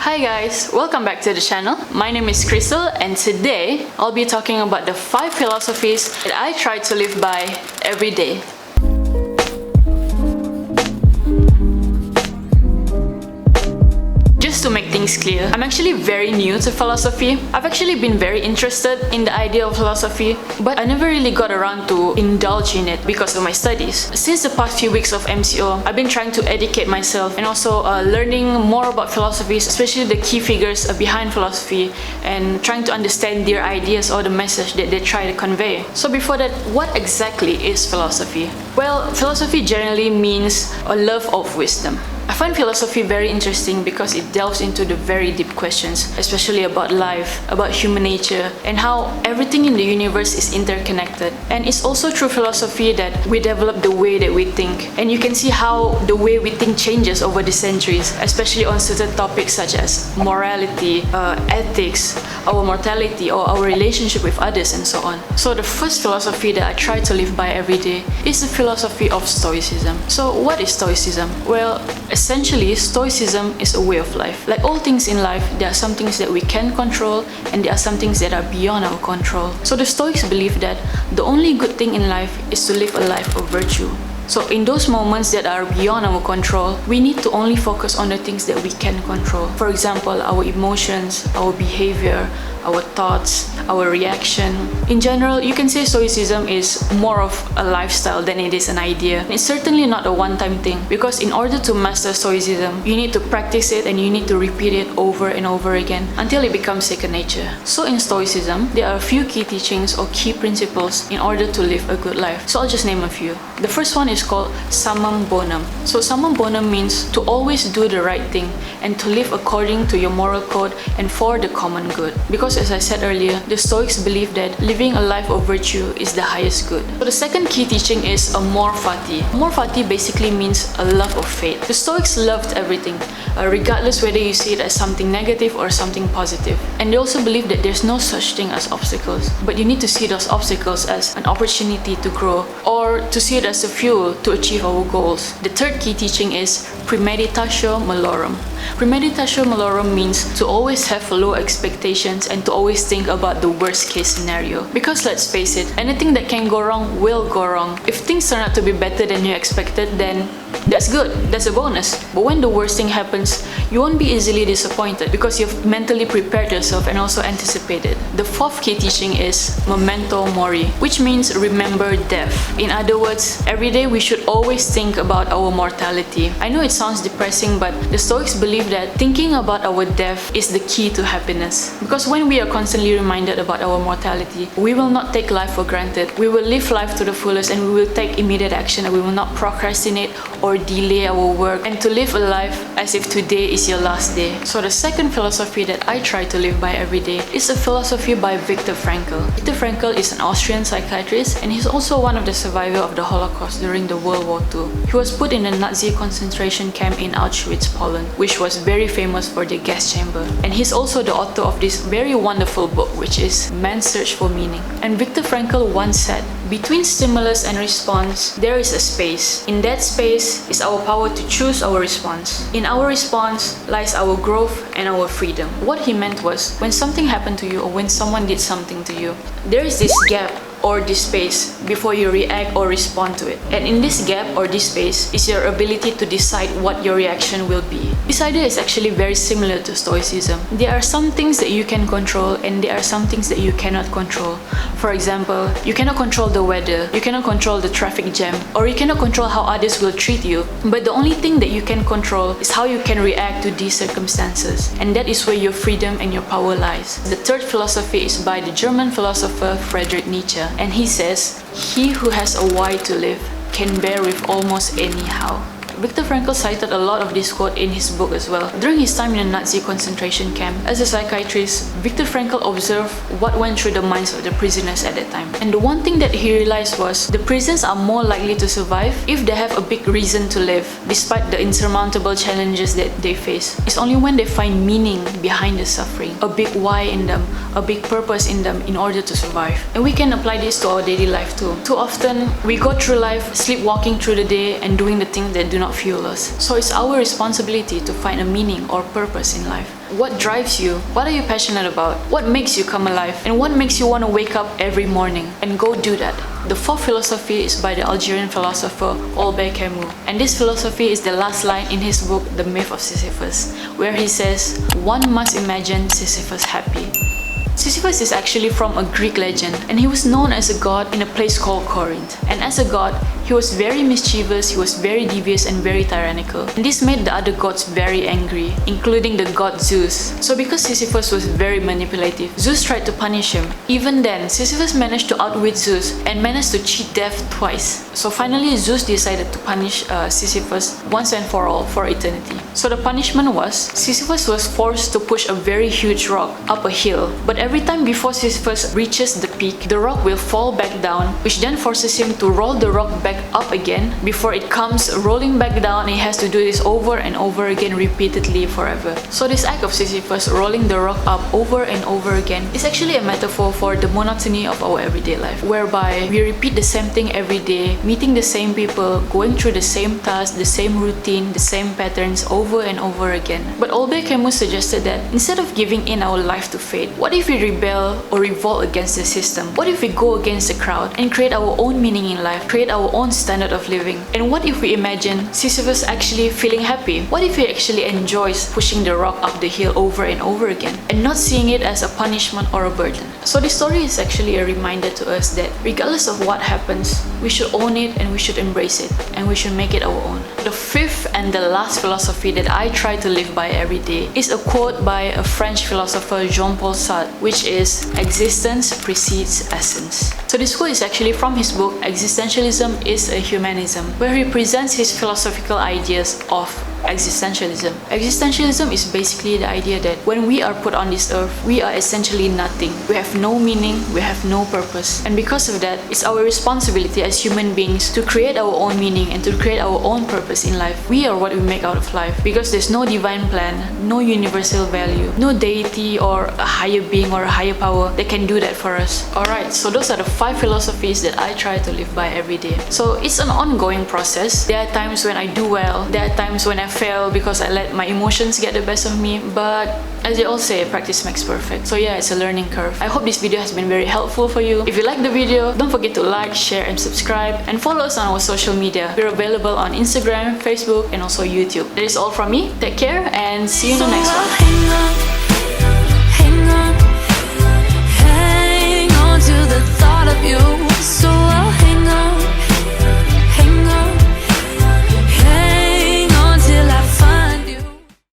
Hi guys, welcome back to the channel. My name is Christal and today I'll be talking about the 5 philosophies that I try to live by every day. Just to make things clear, I'm actually very new to philosophy. I've actually been very interested in the idea of philosophy, but I never really got around to indulge in it because of my studies. Since the past few weeks of MCO, I've been trying to educate myself and also learning more about philosophies, especially the key figures behind philosophy, and trying to understand their ideas or the message that they try to convey. So before that, what exactly is philosophy? Well, philosophy generally means a love of wisdom. I find philosophy very interesting because it delves into the very deep questions, especially about life, about human nature, and how everything in the universe is interconnected. And it's also through philosophy that we develop the way that we think. And you can see how the way we think changes over the centuries, especially on certain topics such as morality, ethics, our mortality, or our relationship with others, and so on. So the first philosophy that I try to live by every day is the philosophy of Stoicism. So what is Stoicism? Well, essentially, Stoicism is a way of life. Like all things in life, there are some things that we can control and there are some things that are beyond our control. So the Stoics believe that the only good thing in life is to live a life of virtue. So in those moments that are beyond our control, we need to only focus on the things that we can control. For example, our emotions, our behavior, our thoughts, our reaction. In general, you can say Stoicism is more of a lifestyle than it is an idea. It's certainly not a one-time thing, because in order to master Stoicism, you need to practice it and you need to repeat it over and over again until it becomes second nature. So in Stoicism, there are a few key teachings or key principles in order to live a good life. So I'll just name a few. The first one is called summum bonum. So summum bonum means to always do the right thing and to live according to your moral code and for the common good. Because as I said earlier, the Stoics believe that living a life of virtue is the highest good. So the second key teaching is amor fati. Amor fati basically means a love of fate. The Stoics loved everything, regardless whether you see it as something negative or something positive. And they also believe that there's no such thing as obstacles, but you need to see those obstacles as an opportunity to grow or to see it as a fuel to achieve our goals. The third key teaching is Premeditation Melorum. Premeditation Melorum means to always have low expectations and to always think about the worst case scenario. Because let's face it, anything that can go wrong will go wrong. If things turn out to be better than you expected, then that's good, that's a bonus. But when the worst thing happens, you won't be easily disappointed because you've mentally prepared yourself and also anticipated. The fourth key teaching is Memento Mori, which means remember death. In other words, every day we should always think about our mortality. I know it sounds depressing, but the Stoics believe that thinking about our death is the key to happiness. Because when we are constantly reminded about our mortality, we will not take life for granted. We will live life to the fullest and we will take immediate action, and we will not procrastinate or delay our work, and to live a life as if today is your last day. So the second philosophy that I try to live by every day is a philosophy by Viktor Frankl. Viktor Frankl is an Austrian psychiatrist and he's also one of the survivors of the Holocaust during the World War II. He was put in a Nazi concentration camp in Auschwitz, Poland, which was very famous for the gas chamber. And he's also the author of this very wonderful book, which is Man's Search for Meaning. And Viktor Frankl once said, between stimulus and response, there is a space. In that space is our power to choose our response. In our response lies our growth and our freedom. What he meant was, when something happened to you or when someone did something to you, there is this gap or this space before you react or respond to it. And in this gap or this space is your ability to decide what your reaction will be. This idea is actually very similar to Stoicism. There are some things that you can control and there are some things that you cannot control. For example, you cannot control the weather, you cannot control the traffic jam, or you cannot control how others will treat you. But the only thing that you can control is how you can react to these circumstances. And that is where your freedom and your power lies. The third philosophy is by the German philosopher Friedrich Nietzsche. And he says, he who has a why to live can bear with almost anyhow. Viktor Frankl cited a lot of this quote in his book as well. During his time in a Nazi concentration camp, as a psychiatrist, Viktor Frankl observed what went through the minds of the prisoners at that time. And the one thing that he realized was, the prisoners are more likely to survive if they have a big reason to live, despite the insurmountable challenges that they face. It's only when they find meaning behind the suffering, a big why in them, a big purpose in them in order to survive. And we can apply this to our daily life too. Too often, we go through life sleepwalking through the day and doing the things that do not cannot fuel us. So it's our responsibility to find a meaning or purpose in life. What drives you? What are you passionate about? What makes you come alive? And what makes you want to wake up every morning and go do that? The fourth philosophy is by the Algerian philosopher Albert Camus. And this philosophy is the last line in his book, The Myth of Sisyphus, where he says, "One must imagine Sisyphus happy." Sisyphus is actually from a Greek legend, and he was known as a god in a place called Corinth. And as a god, he was very mischievous, he was very devious and very tyrannical. And this made the other gods very angry, including the god Zeus. So because Sisyphus was very manipulative, Zeus tried to punish him. Even then, Sisyphus managed to outwit Zeus and managed to cheat death twice. So finally, Zeus decided to punish Sisyphus once and for all for eternity. So the punishment was, Sisyphus was forced to push a very huge rock up a hill. But every time before Sisyphus reaches the peak, the rock will fall back down, which then forces him to roll the rock back up again before it comes rolling back down. He has to do this over and over again repeatedly forever. So this act of Sisyphus rolling the rock up over and over again is actually a metaphor for the monotony of our everyday life, whereby we repeat the same thing every day, meeting the same people, going through the same tasks, the same routine, the same patterns over and over again. But Albert Camus suggested that instead of giving in our life to fate, what if we rebel or revolt against the system? What if we go against the crowd and create our own meaning in life, create our own standard of living? And what if we imagine Sisyphus actually feeling happy? What if he actually enjoys pushing the rock up the hill over and over again and not seeing it as a punishment or a burden? So this story is actually a reminder to us that regardless of what happens, we should own it and we should embrace it and we should make it our own. The fifth and the last philosophy that I try to live by every day is a quote by a French philosopher, Jean-Paul Sartre, which is, "Existence precedes essence." So this quote is actually from his book, Existentialism is a Humanism, where he presents his philosophical ideas of existentialism. Existentialism is basically the idea that when we are put on this earth, we are essentially nothing. We have no meaning, we have no purpose. And because of that, it's our responsibility as human beings to create our own meaning and to create our own purpose in life. We are what we make out of life, because there's no divine plan, no universal value, no deity or a higher being or a higher power that can do that for us. Alright, so those are the 5 philosophies that I try to live by every day. So it's an ongoing process. There are times when I do well, there are times when I fail because I let my emotions get the best of me, but as they all say, practice makes perfect. So yeah, it's a learning curve. I hope this video has been very helpful for you. If you like the video, don't forget to like, share and subscribe, and follow us on our social media. We're available on Instagram, Facebook and also YouTube. That is all from me. Take care and see you in the next one.